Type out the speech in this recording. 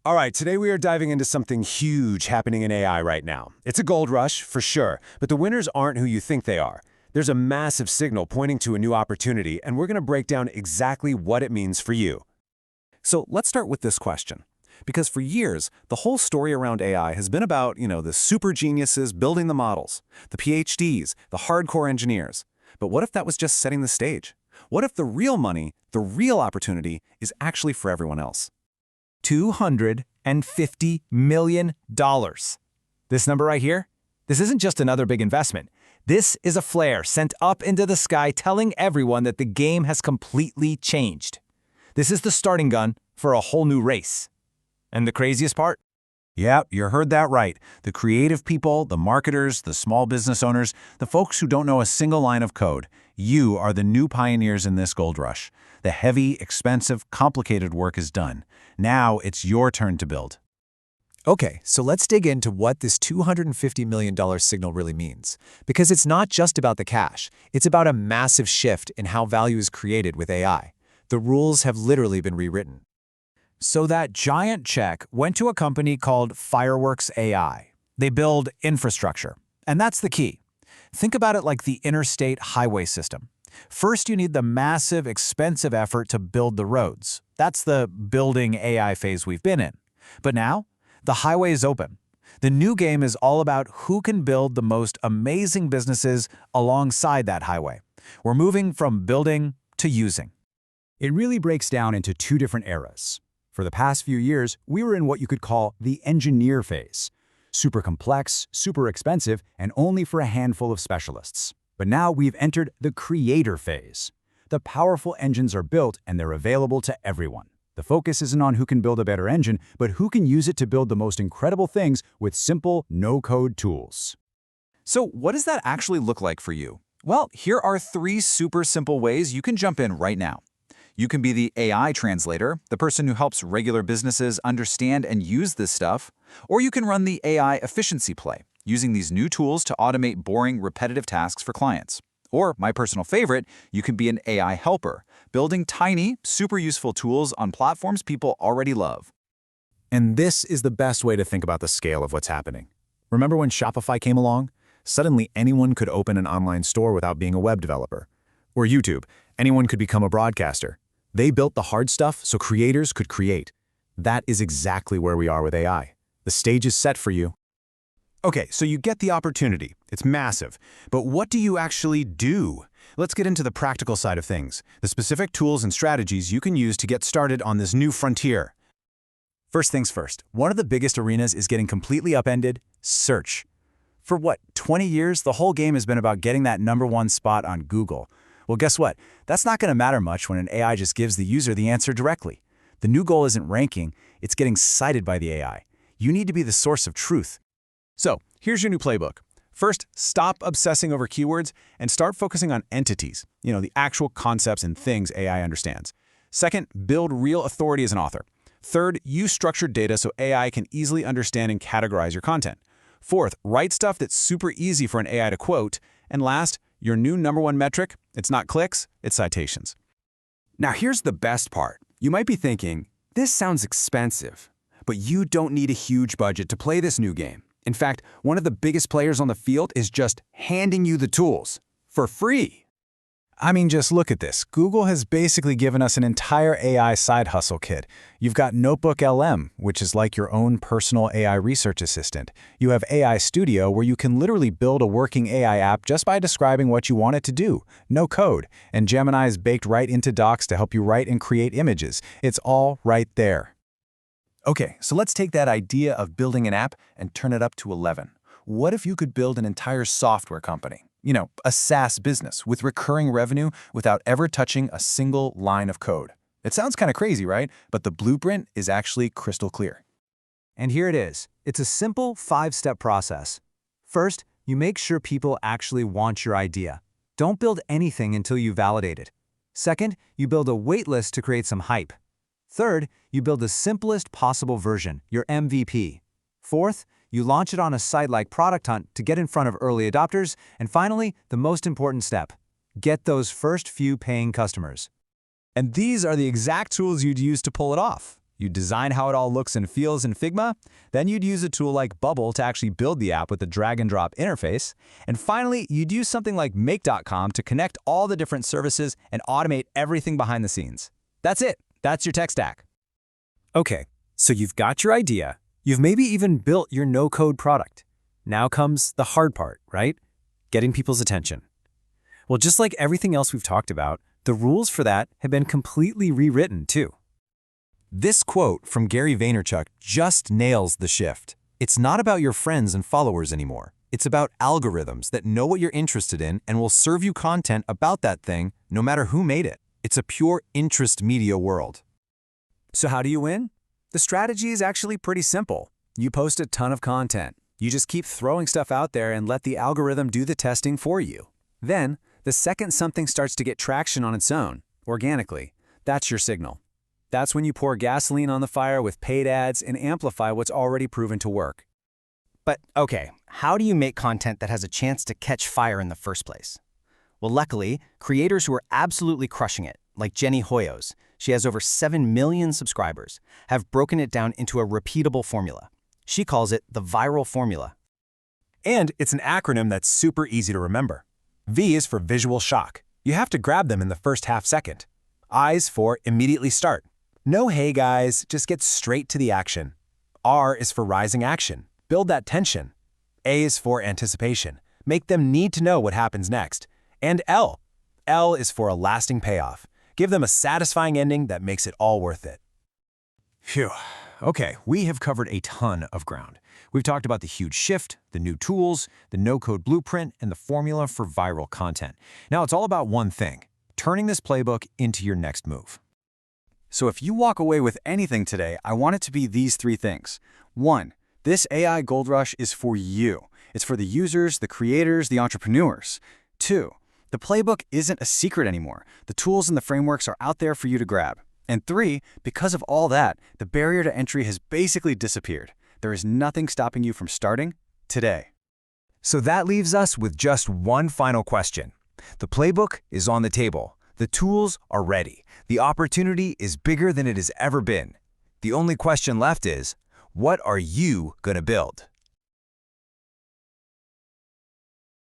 All right, today we are diving into something huge happening in AI right now. It's a gold rush, for sure, but the winners aren't who you think they are. There's a massive signal pointing to a new opportunity, and we're going to break down exactly what it means for you. So let's start with this question. Because for years, the whole story around AI has been about, the super geniuses building the models, the PhDs, the hardcore engineers. But what if that was just setting the stage? What if the real money, the real opportunity, is actually for everyone else? $250 million. This number right here, this isn't just another big investment. This is a flare sent up into the sky telling everyone that the game has completely changed. This is the starting gun for a whole new race. And the craziest part? Yep, you heard that right. The creative people, the marketers, the small business owners, the folks who don't know a single line of code. You are the new pioneers in this gold rush. The heavy, expensive, complicated work is done. Now it's your turn to build. Okay, so let's dig into what this $250 million signal really means. Because it's not just about the cash. It's about a massive shift in how value is created with AI. The rules have literally been rewritten. So that giant check went to a company called Fireworks AI. They build infrastructure. And that's the key. Think about it like the interstate highway system. First, you need the massive, expensive effort to build the roads. That's the building AI phase we've been in. But now, the highway is open. The new game is all about who can build the most amazing businesses alongside that highway. We're moving from building to using. It really breaks down into two different eras. For the past few years, we were in what you could call the engineer phase. Super complex, super expensive, and only for a handful of specialists. But now we've entered the creator phase. The powerful engines are built and they're available to everyone. The focus isn't on who can build a better engine, but who can use it to build the most incredible things with simple, no-code tools. So what does that actually look like for you? Well, here are 3 super simple ways you can jump in right now. You can be the AI translator, the person who helps regular businesses understand and use this stuff, or you can run the AI efficiency play, using these new tools to automate boring, repetitive tasks for clients. Or, my personal favorite, you can be an AI helper, building tiny, super useful tools on platforms people already love. And this is the best way to think about the scale of what's happening. Remember when Shopify came along? Suddenly anyone could open an online store without being a web developer. Or YouTube, anyone could become a broadcaster. They built the hard stuff so creators could create. That is exactly where we are with AI. The stage is set for you. Okay, so you get the opportunity. It's massive. But what do you actually do? Let's get into the practical side of things, the specific tools and strategies you can use to get started on this new frontier. First things first, one of the biggest arenas is getting completely upended: search. For what, 20 years, the whole game has been about getting that #1 spot on Google. Well, guess what? That's not going to matter much when an AI just gives the user the answer directly. The new goal isn't ranking, it's getting cited by the AI. You need to be the source of truth. So, here's your new playbook. First, stop obsessing over keywords and start focusing on entities, the actual concepts and things AI understands. Second, build real authority as an author. Third, use structured data so AI can easily understand and categorize your content. Fourth, write stuff that's super easy for an AI to quote. And last, your new #1 metric, it's not clicks, it's citations. Now here's the best part. You might be thinking, this sounds expensive, but you don't need a huge budget to play this new game. In fact, one of the biggest players on the field is just handing you the tools for free. I mean, just look at this. Google has basically given us an entire AI side hustle kit. You've got Notebook LM, which is like your own personal AI research assistant. You have AI Studio, where you can literally build a working AI app just by describing what you want it to do. No code. And Gemini is baked right into Docs to help you write and create images. It's all right there. Okay, so let's take that idea of building an app and turn it up to 11. What if you could build an entire software company? A SaaS business with recurring revenue without ever touching a single line of code. It sounds kind of crazy, right? But the blueprint is actually crystal clear. And here it is. It's a simple 5-step process. First, you make sure people actually want your idea. Don't build anything until you validate it. Second, you build a waitlist to create some hype. Third, you build the simplest possible version, your MVP. Fourth, you launch it on a site like Product Hunt to get in front of early adopters. And finally, the most important step, get those first few paying customers. And these are the exact tools you'd use to pull it off. You'd design how it all looks and feels in Figma. Then you'd use a tool like Bubble to actually build the app with a drag-and-drop interface. And finally, you'd use something like Make.com to connect all the different services and automate everything behind the scenes. That's it. That's your tech stack. Okay, so you've got your idea. You've maybe even built your no-code product. Now comes the hard part, right? Getting people's attention. Well, just like everything else we've talked about, the rules for that have been completely rewritten too. This quote from Gary Vaynerchuk just nails the shift. It's not about your friends and followers anymore. It's about algorithms that know what you're interested in and will serve you content about that thing no matter who made it. It's a pure interest media world. So how do you win? The strategy is actually pretty simple. You post a ton of content. You just keep throwing stuff out there and let the algorithm do the testing for you. Then, the second something starts to get traction on its own, organically, that's your signal. That's when you pour gasoline on the fire with paid ads and amplify what's already proven to work. But okay, how do you make content that has a chance to catch fire in the first place? Well, luckily, creators who are absolutely crushing it, like Jenny Hoyos, she has over 7 million subscribers, have broken it down into a repeatable formula. She calls it the viral formula. And it's an acronym that's super easy to remember. V is for visual shock. You have to grab them in the first half second. I is for immediately start. No hey guys, just get straight to the action. R is for rising action. Build that tension. A is for anticipation. Make them need to know what happens next. And L. L is for a lasting payoff. Give them a satisfying ending that makes it all worth it. Phew. Okay, we have covered a ton of ground. We've talked about the huge shift, the new tools, the no-code blueprint, and the formula for viral content. Now it's all about one thing, turning this playbook into your next move. So if you walk away with anything today, I want it to be these 3 things. 1, this AI gold rush is for you. It's for the users, the creators, the entrepreneurs. 2, the playbook isn't a secret anymore. The tools and the frameworks are out there for you to grab. And 3, because of all that, the barrier to entry has basically disappeared. There is nothing stopping you from starting today. So that leaves us with just one final question. The playbook is on the table. The tools are ready. The opportunity is bigger than it has ever been. The only question left is, what are you going to build?